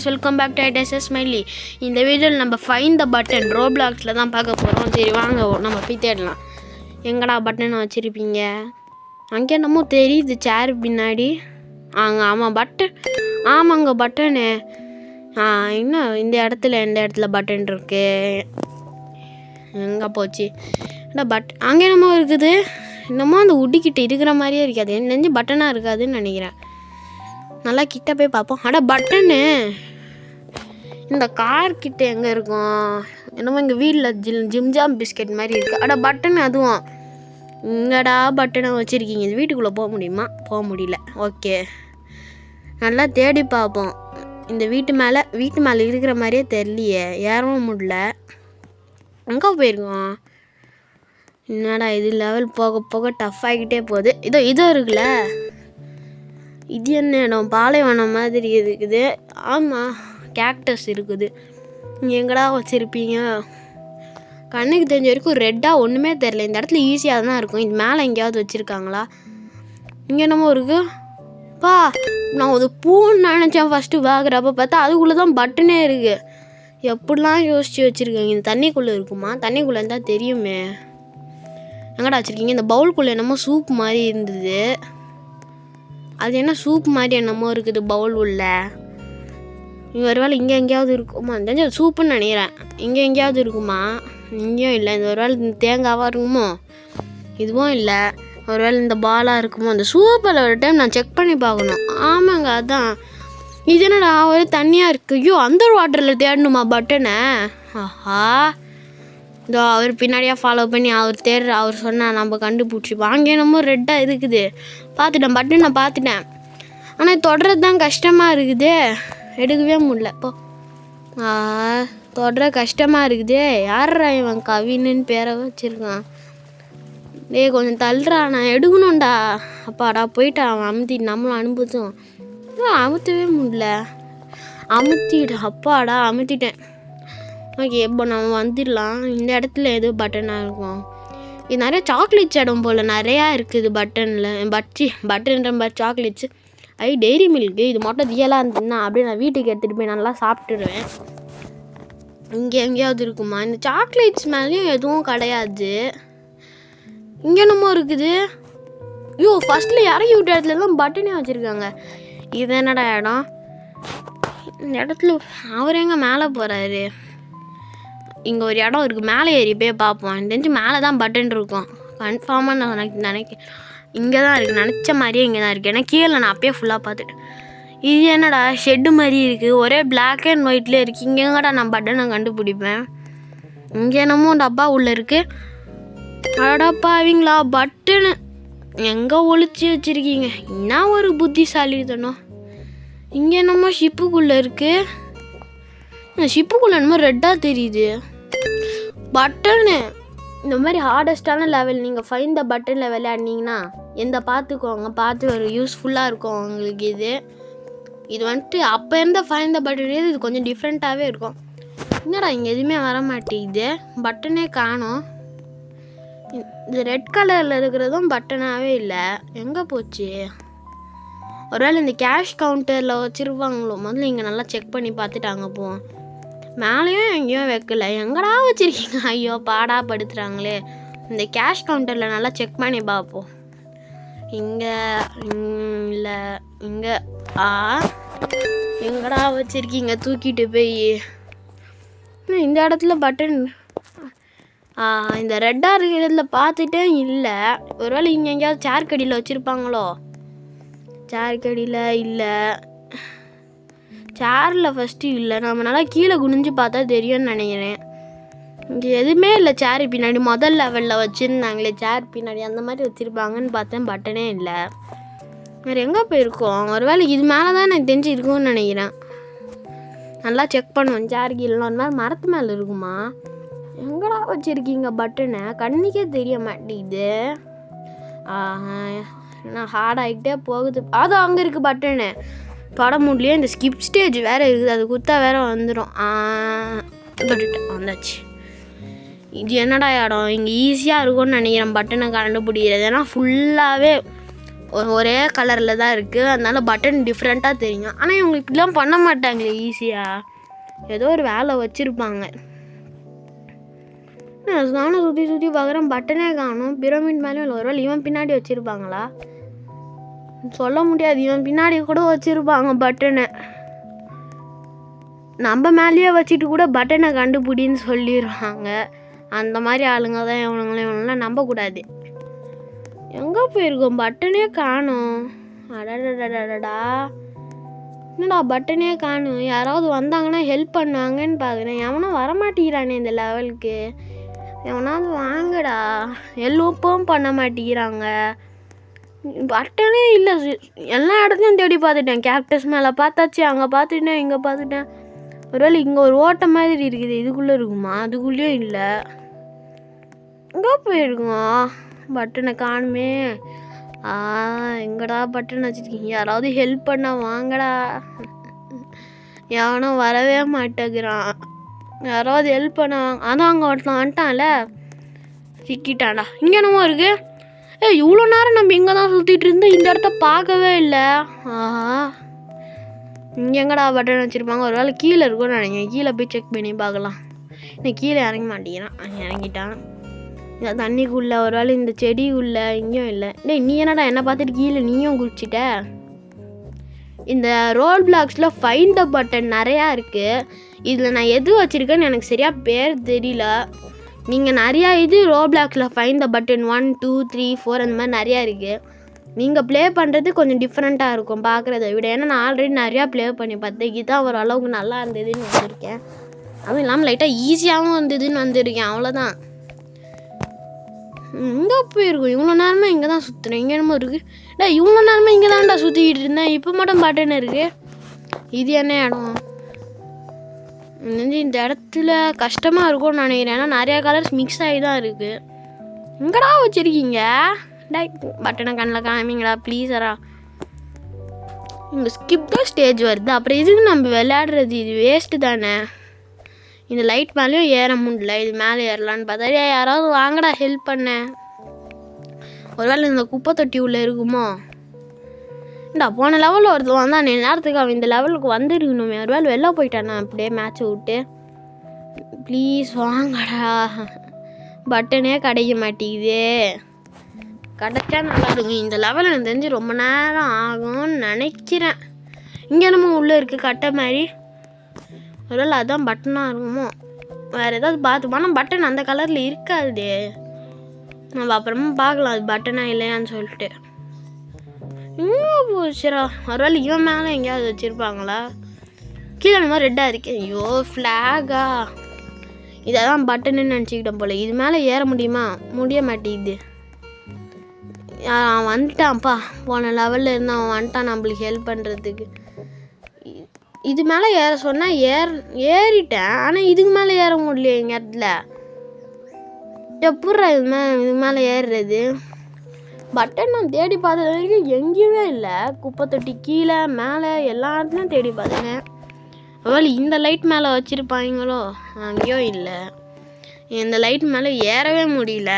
Guys, welcome back to IDSS Smiley. இந்த வீடியோவில் நம்ம ஃபைண்ட் த பட்டன் ரோப்ளாக்ஸில் தான் பார்க்க போகிறோம். சரி வாங்க நம்ம போய் தேடலாம். எங்கடா பட்டன் வச்சுருப்பீங்க? அங்கே என்னமோ தெரியுது சேர் பின்னாடி. ஆமாம் பட்டன். ஆமாங்க பட்டனு. இன்னும் இந்த இடத்துல பட்டன் இருக்கு. எங்கே போச்சு அங்கே என்னமோ இருக்குது. என்னமோ அந்த உட்டிக்கிட்ட இருக்கிற மாதிரியே இருக்காது. நெஞ்சு பட்டனாக இருக்காதுன்னு நினைக்கிறேன். நல்லா கிட்ட போய் பார்ப்போம். பட்டனு இந்த கார் கிட்ட எங்கே இருக்கும்? என்னமோ எங்கள் வீட்டில் ஜிம்ஜாம் பிஸ்கெட் மாதிரி இருக்குது. பட்டன் அதுவும் இங்கடா பட்டனை வச்சுருக்கீங்க. இது வீட்டுக்குள்ளே போக முடியுமா? போக முடியல. ஓகே, நல்லா தேடி பார்ப்போம். இந்த வீட்டு மேலே இருக்கிற மாதிரியே தெரியலையே, ஏறவும் முடியல. எங்கே போயிருக்கோம்? என்னடா இது லெவல் போக போக டஃப் ஆகிக்கிட்டே போகுது. இதோ இருக்குல்ல, இது என்ன இடம்? பாலைவனம் மாதிரி இருக்குது. ஆமாம், கேக்டஸ் இருக்குது. நீங்கள் எங்கடா வச்சுருப்பீங்க? கண்ணுக்கு தெரிஞ்ச வரைக்கும் ரெட்டாக ஒன்றுமே தெரில. இந்த இடத்துல ஈஸியாக தான் இருக்கும். இது மேலே எங்கேயாவது வச்சுருக்காங்களா? இங்கே என்னமோ இருக்குது. நான் ஒரு பூன்னு நினச்சேன் ஃபஸ்ட்டு பார்க்குறப்ப. பார்த்தா அதுக்குள்ளே தான் பட்டனே இருக்குது. எப்படிலாம் யோசித்து வச்சுருக்கீங்க? இந்த தண்ணிக்குள்ளே இருக்குமா? தண்ணிக்குள்ளே இருந்தால் தெரியுமே. எங்கடா வச்சுருக்கீங்க? இந்த பவுலுக்குள்ளே என்னமோ சூப் மாதிரி இருந்தது. அது என்ன சூப் மாதிரி என்னமோ இருக்குது பவுல் உள்ள. ஒரு வேளை இங்கே எங்கேயாவது இருக்குமா? தெரிஞ்ச சூப்புன்னு நினைக்கிறேன். இங்கே எங்கேயாவது இருக்குமா? இங்கேயும் இல்லை. இந்த ஒரு வேளை இந்த தேங்காவாக இருக்குமோ? இதுவும் இல்லை. ஒரு வேளை இந்த பாலாக இருக்குமோ? அந்த சூப்பில் ஒரு டைம் நான் செக் பண்ணி பார்க்கணும். ஆமாங்க, அதான். இது என்னடா ஒரு தண்ணியாக இருக்குது. ஐயோ, அந்த வாட்டரில் தேடணுமா பட்டனை? ஆஹா, இதோ அவர் பின்னாடியாக ஃபாலோ பண்ணி அவர் சொன்னால் நம்ம கண்டுபிடிச்சிப்போம். அங்கே என்னமோ ரெட்டாக இருக்குது. பார்த்துட்டேன், பட்டனை பார்த்துட்டேன். ஆனால் தொடுறது தான் கஷ்டமாக இருக்குது. எடுக்கவே முடியல. தொடுற கஷ்டமாக இருக்குது. யாரா இவன்? கவின்னு பேரை வச்சுருக்கான். கொஞ்சம் தள்ளுறா, நான் எடுக்கணும்டா. அப்பாடா போயிட்டான் அவன். அமுத்திட்டு நம்மளும் அனுப்புதும். அமுத்தவே முடியல. அப்பாடா அமுத்திட்டேன். ஓகே, இப்போ நம்ம வந்துடலாம். இந்த இடத்துல எது பட்டனாக இருக்கும்? இது நிறைய சாக்லேட்ஸ் இடம் போல் நிறையா இருக்குது. பட்டன்ற சாக்லேட்ஸு. Dairy milk. இது மட்டும் ரியலாக இருந்துச்சுன்னா அப்படியே நான் வீட்டுக்கு எடுத்துகிட்டு போய் நல்லா சாப்பிட்டுடுவேன். இங்கே எங்கேயாவது இருக்குமா? இந்த சாக்லேட்ஸ் மேலேயும் எதுவும் கிடையாது. இங்கே என்னமோ இருக்குது. ஐயோ, ஃபஸ்ட்டில் இறங்கி விட்ட இடத்துலலாம் பட்டனே வச்சுருக்காங்க. இது என்னடா இடம்? இந்த இடத்துல அவர் எங்கே மேலே போகிறாரு? இங்கே ஒரு இடம் இருக்குது. மேலே ஏறி போய் பார்ப்போம். தெரிஞ்சு மேலே தான் பட்டன் இருக்கும் கன்ஃபார்மாக. நான் நினைக்கிறேன் இங்கே தான் இருக்குது. நினச்ச மாதிரியே இங்கே தான் இருக்குது. ஏன்னா கீழே நான் அப்பயே ஃபுல்லாக பார்த்துட்டேன். இது என்னடா ஷெட்டு மாதிரி இருக்குது. ஒரே பிளாக் அண்ட் ஒயிட்லேயே இருக்குது. இங்கே எங்கடா நான் பட்டனை கண்டுபிடிப்பேன்? இங்கே என்னமோ டப்பா உள்ளே இருக்குது. அடப்பாவீங்களா, பட்டனு எங்கே ஒழிச்சு வச்சுருக்கீங்க? என்ன ஒரு புத்திசாலி தானோ. இங்கே என்னமோ ஷிப்புக்குள்ளே இருக்குது. ஷிப்புக்குள்ளே என்னமோ ரெட்டாக தெரியுது. பட்டனு இந்த மாதிரி ஹார்டஸ்டான லெவல் நீங்கள் ஃபைண்ட் த பட்டனில் விளையாடினீங்கன்னா பார்த்துக்கோங்க. பார்த்து ஒரு யூஸ்ஃபுல்லாக இருக்கும் உங்களுக்கு. இது வந்துட்டு அப்போ இருந்த ஃபைண்ட் த பட்டன் இது கொஞ்சம் டிஃப்ரெண்ட்டாகவே இருக்கும். என்னடா இங்கே எதுவுமே வர மாட்டேங்குது. பட்டனே காணோம். இந்த ரெட் கலரில் இருக்கிறதும் பட்டனாகவே இல்லை. எங்கே போச்சு? ஒருவேளை இந்த கேஷ் கவுண்டரில் வச்சுருப்பாங்களோ? முதல்ல இங்கே நல்லா செக் பண்ணி பார்த்துட்டாங்க. மேலேயும் எங்கேயும் வைக்கல. எங்கடா வச்சுருக்கீங்க? ஐயோ, பாடா படுத்துகிறாங்களே. இந்த கேஷ் கவுண்டரில் நல்லா செக் பண்ணி பார்ப்போம். இங்கே இல்லை. இங்கே எங்கடா வச்சுருக்கீங்க? தூக்கிட்டு போய் இந்த இடத்துல பட்டன் இந்த ரெட்டாக இருக்கிறதுல பார்த்துட்டே இல்லை. ஒருவேளை இங்கே எங்கேயாவது சேர் கடியில் வச்சுருப்பாங்களோ? சேர் கடியில் இல்லை. சேரில் ஃபஸ்ட்டு இல்லை. நம்ம நல்லா கீழே குனிஞ்சு பார்த்தா தெரியும்னு நினைக்கிறேன். இங்கே எதுவுமே இல்லை. சேர் பின்னாடி முதல் லெவலில் வச்சுருந்தாங்களே சேர் பின்னாடி, அந்த மாதிரி வச்சுருப்பாங்கன்னு பார்த்தேன். பட்டனே இல்லை. வேறு எங்கே போயிருக்கோம்? ஒரு வேளை இது மேலே தான் எனக்கு தெரிஞ்சு இருக்கும்னு நினைக்கிறேன். நல்லா செக் பண்ணுவோம். சேர் கீழே ஒரு மாதிரி மரத்து மேலே இருக்குமா? எங்கடா வச்சுருக்கீங்க பட்டனை? கண்ணுக்கே தெரிய மாட்டேங்குது. நான் ஹார்ட் ஆகிக்கிட்டே போகுது. அது அங்கே இருக்குது பட்டனு. தொட முடியலையே. இந்த ஸ்கிப் ஸ்டேஜ் வேறு இருக்குது. அது குத்தா வேறு வந்துடும். வந்தாச்சு. இது என்னடா இடம்? இங்கே ஈஸியாக இருக்கும்னு நினைக்கிறேன் பட்டனை கண்டுபிடிக்கிறது. ஏன்னா ஃபுல்லாகவே ஒரே கலரில் தான் இருக்குது, அதனால பட்டன் டிஃப்ரெண்ட்டாக தெரியும். ஆனால் இவங்க இப்படிலாம் பண்ண மாட்டாங்களே ஈஸியாக, ஏதோ ஒரு வேலை வச்சுருப்பாங்க. நானும் சுற்றி பார்க்குறேன், பட்டனே காணும். பிரமிட் மேலே ஒரு வேளை இவன் பின்னாடி வச்சுருப்பாங்களா சொல்ல முடியாது, இவன் பின்னாடி கூட வச்சுருப்பாங்க பட்டனை. நம்ம மேலேயே வச்சுட்டு கூட பட்டனை கண்டுபிடின்னு சொல்லிடுவாங்க. அந்த மாதிரி ஆளுங்க தான் இவனுங்களாம் நம்பக்கூடாது. எங்கே போயிருக்கோம், பட்டனே காணும். அடடடடடா, என்னடா பட்டனே காணும். யாராவது வந்தாங்கன்னா ஹெல்ப் பண்ணுவாங்கன்னு பார்க்குறேன், எவனும் வரமாட்டேங்கிறானே இந்த லெவலுக்கு. எவனாவது வாங்கடா, ஹெல்ப்பும் பண்ண மாட்டேங்கிறாங்க. பட்டனே இல்லை, எல்லா இடத்தையும் தேடி பார்த்துட்டேன். கேக்டஸ் மேலே பார்த்தாச்சு, அங்கே பார்த்துட்டேன், இங்கே பார்த்துட்டேன். ஒருவேளை இங்கே ஒரு ஓட்டை மாதிரி இருக்குது, இதுக்குள்ளே இருக்குமா? அதுக்குள்ளேயும் இல்லை. எங்கே போயிருக்கோம், பட்டனை காணுமே. எங்கடா பட்டன் வச்சுருக்கீங்க, யாராவது ஹெல்ப் பண்ண வாங்கடா. எவனும் வரவே மாட்டேங்கிறான், யாராவது ஹெல்ப் பண்ண வாங்க. அதான் அங்கே ஒருத்தன் வந்துட்டான்ல, சிக்கிட்டான்டா. இங்கே என்னமோ இருக்குது. இவ்வளோ நேரம் நம்ம இங்கே தான் சுற்றிட்டு இருந்தோம், இந்த இடத்த பார்க்கவே இல்லை. இங்கே எங்கடா பட்டன் வச்சுருப்பாங்க, ஒரு வேளை கீழே இருக்கும்னு நினைக்கிறேன். கீழே போய் செக் பண்ணி பார்க்கலாம். இன்னும் கீழே இறங்க மாட்டேங்கிறான், இறங்கிட்டான். இந்த தண்ணிக்குள்ளே, ஒரு வேளை இந்த செடி உள்ள இங்கேயும் இல்லை. நீ என்னடா என்னை பார்த்துட்டு கீழே நீயும் குளிச்சிட்ட. இந்த ரோல் பிளாக்ஸில் ஃபைண்ட் த பட்டன் நிறையா இருக்குது. இதில் நான் எது வச்சுருக்கேன்னு எனக்கு சரியாக பேர் தெரியல. நீங்கள் நிறையா இது ரோல் பிளாக்ஸில் ஃபைண்ட் த பட்டன் 1 2 3 4 அந்த மாதிரி நிறையா இருக்குது. நீங்கள் ப்ளே பண்ணுறது கொஞ்சம் டிஃப்ரெண்ட்டாக இருக்கும் பார்க்குறத விட. ஏன்னா நான் ஆல்ரெடி நிறையா ப்ளே பண்ணி பார்த்தேன், இதுதான் ஓரளவுக்கு நல்லா இருந்ததுன்னு வந்திருக்கேன். அதுவும் இல்லாமல் லைட்டாக ஈஸியாகவும் இருந்ததுன்னு வந்திருக்கேன், அவ்வளோதான். இங்கே போயிருக்கும், இவ்வளோ நேரமாக இங்கே தான் சுற்றுறேன். இங்கே என்னமோ இருக்குது. இவ்வளோ நேரமாக இங்கே தான்டா சுற்றிக்கிட்டு இருந்தேன், இப்போ மட்டும் பட்டன் இருக்குது. இது என்ன இடம்? இந்த இடத்துல கஷ்டமாக இருக்கும்னு நினைக்கிறேன், ஏன்னா நிறையா கலர்ஸ் மிக்ஸ் ஆகி தான் இருக்குது. எங்கடா வச்சுருக்கீங்க பட்டனை? கண்ணில் காமிங்களா ப்ளீஸரா. இங்கே ஸ்கிப் தான் ஸ்டேஜ் வருது, அப்புறம் இதுக்கு நம்ம விளையாடுறது, இது வேஸ்ட்டு தானே. இந்த லைட் மேலேயும் ஏற முடியல, இது மேலே ஏறலான்னு பார்த்தா யாராவது வாங்கடா ஹெல்ப் பண்ண. ஒருவேளை இந்த குப்பை தொட்டி உள்ளே இருக்குமோ? இந்தா போன லெவலில் ஒருத்தர் வந்தான், நேரத்துக்கு அவன் இந்த லெவலுக்கு வந்துருக்கணுமே. ஒருவேளை வெளில போயிட்டானா அப்படியே மேட்ச்சை விட்டு. ப்ளீஸ் வாங்கடா, பட்டனே கிடைக்க மாட்டேங்குது. கிடைச்சா நல்லா இருக்கும். இந்த லெவலில் எனக்கு தெரிஞ்சு ரொம்ப நேரம் ஆகும்னு நினைக்கிறேன். இங்கே என்னமோ உள்ளே இருக்குது கட்டை மாதிரி, ஒருவேளை அதுதான் பட்டனாக இருக்குமோ. வேறு ஏதாவது பார்த்துப்போம், ஆனால் பட்டன் அந்த கலரில் இருக்காது. நம்ம அப்புறமா பார்க்கலாம் அது பட்டனா இல்லையான்னு சொல்லிட்டு. இன்னும் போச்சுரா, ஒருவேளை இவன் மேலே எங்கேயாவது வச்சுருப்பாங்களா? கீழே அந்த மாதிரி ரெட்டாக இருக்கு. ஐயோ ஃப்ளாகா, இதான் பட்டன்னு நினச்சிக்கிட்டேன் போல். இது மேலே ஏற முடியுமா? முடிய மாட்டேங்குது. அவன் வந்துட்டான்ப்பா, போன லெவலில் இருந்து அவன் வந்துட்டான் நம்மளுக்கு ஹெல்ப் பண்ணுறதுக்கு. இது மேலே ஏற சொன்னால் ஏறிட்டேன், ஆனால் இதுக்கு மேலே ஏற முடியல. எங்கள் இடத்துல எப்பட்றா இது மேலே ஏறுறது? பட்டன் நான் தேடி பார்த்தது வரைக்கும் எங்கேயுமே இல்லை. குப்பை தொட்டி கீழே மேலே எல்லா இடத்துலையும் தேடி பார்த்தேன். ஒருவேளை இந்த லைட் மேலே வச்சுருப்பாங்களோ? அங்கேயும் இல்லை. இந்த லைட் மேலே ஏறவே முடியல.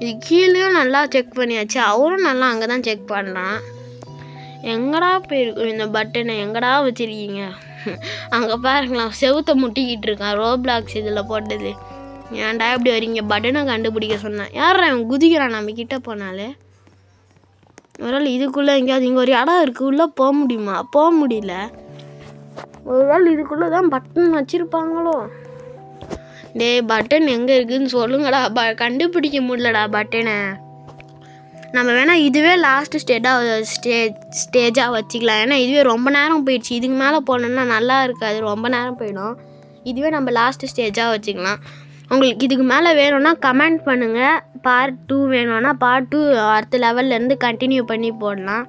இது கீழேயும் நல்லா செக் பண்ணியாச்சு, அவரும் நல்லா அங்கே தான் செக் பண்ணுறான். எங்கடா போயிருக்கும் இந்த பட்டனை, எங்கடா வச்சுருக்கீங்க? அங்கே பாருங்களேன், செவுத்தை முட்டிக்கிட்டு இருக்கான் ரோப்ளாக்ஸ் இதில் போட்டது. ஏன்டா இப்படி வரீங்க, பட்டனை கண்டுபிடிக்க சொன்னேன். யாரா அவன் குதிக்கிறான் நம்ம கிட்டே போனாலே? ஒருவேளை இதுக்குள்ளே எங்கேயாவது இங்கே ஒரு இடம் இருக்குது, உள்ளே போக முடியுமா? போக முடியல. ஒருவேளை இதுக்குள்ளே தான் பட்டன் வச்சுருப்பாங்களோ? பட்டன் எங்கே இருக்குதுன்னு சொல்லுங்கடா, கண்டுபிடிக்க முடியலடா பட்டனை. நம்ம வேணால் இதுவே லாஸ்ட் ஸ்டேஜாக வச்சுக்கலாம். ஏன்னா இதுவே ரொம்ப நேரம் போயிடுச்சு, இதுக்கு மேலே போனோன்னா நல்லா இருக்காது, ரொம்ப நேரம் போயிடும். இதுவே நம்ம லாஸ்ட் ஸ்டேஜாக வச்சுக்கலாம். உங்களுக்கு இதுக்கு மேலே வேணும்னா கமெண்ட் பண்ணுங்கள். பார்ட் 2 வேணும்னா பார்ட் 2 அடுத்த லெவல்லேருந்து கண்டினியூ பண்ணி போடலாம்.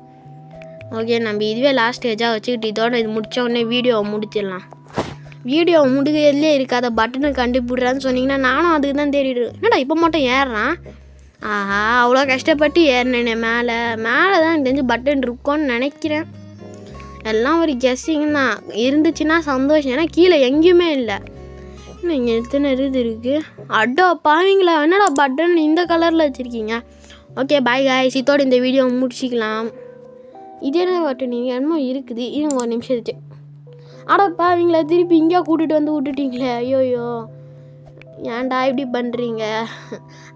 ஓகே, நம்ம இதுவே லாஸ்ட் ஸ்டேஜாக வச்சுக்கிட்டு இதோட இது முடித்த உடனே வீடியோவை முடிச்சிடலாம். வீடியோ முடிக்கிறதுலே இருக்காத பட்டனை கண்டுபிடுறான்னு சொன்னீங்கன்னா நானும் அதுக்கு தான் தேடிடுவேன். என்னடா இப்போ மட்டும் ஏறுறான்? ஆஹா, அவ்வளோ கஷ்டப்பட்டு ஏறினேனே மேலே தான் எனக்கு தெரிஞ்சு பட்டன் இருக்கும்னு நினைக்கிறேன். எல்லாம் ஒரு கெஸ்ஸிங் தான், இருந்துச்சுன்னா சந்தோஷம். ஏன்னா கீழே எங்கேயுமே இல்லை. இன்னும் இங்கே எத்தனை இருக்குது? அடோ பாவீங்களா, என்னடா பட்டன் இந்த கலரில் வச்சுருக்கீங்க? ஓகே பாய் காய்ஸ், இதோட இந்த வீடியோ முடிச்சிக்கலாம். இதே பட்டன் நீங்கள் என்னமோ இருக்குது, இது ஒரு நிமிஷம் இருந்துச்சு. ஆடப்பா அவங்கள திருப்பி இங்கே கூட்டிகிட்டு வந்து விட்டுட்டீங்களே, ஐயோயோ ஏன்டா இப்படி பண்ணுறீங்க.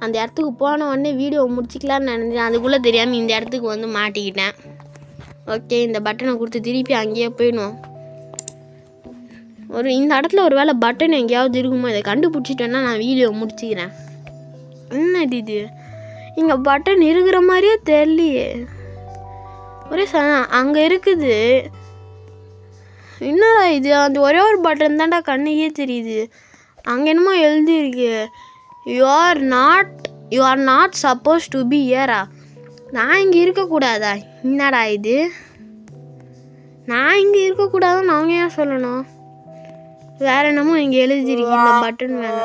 அந்த இடத்துக்கு போன உடனே வீடியோ முடிச்சிக்கலான்னு நினைச்சேன், அதுக்குள்ளே தெரியாமல் இந்த இடத்துக்கு வந்து மாட்டிக்கிட்டேன். ஓகே, இந்த பட்டனை கொடுத்து திருப்பி அங்கேயே போயிடுவோம். இந்த இடத்துல ஒரு வேளை பட்டன் எங்கேயாவது இருக்குமோ, இதை கண்டுபிடிச்சிட்டேன்னா நான் வீடியோ முடிச்சிக்கிறேன். என்னது இது, இங்கே பட்டன் இருக்கிற மாதிரியே தெரியலையே. ஒரே அங்கே இருக்குது. என்னடா இது, அந்த ஒரே ஒரு பட்டன் தான்டா கண்ணுக்கே தெரியுது. அங்கே என்னமோ எழுதியிருக்கு, you are not suppose to be ஹியரா. நான் இங்கே இருக்கக்கூடாதா? என்னடா இது, நான் இங்கே இருக்கக்கூடாதுன்னு அவங்க ஏன் சொல்லணும்? வேற என்னமோ இங்கே எழுதிருக்கு இந்த பட்டன் மேலே.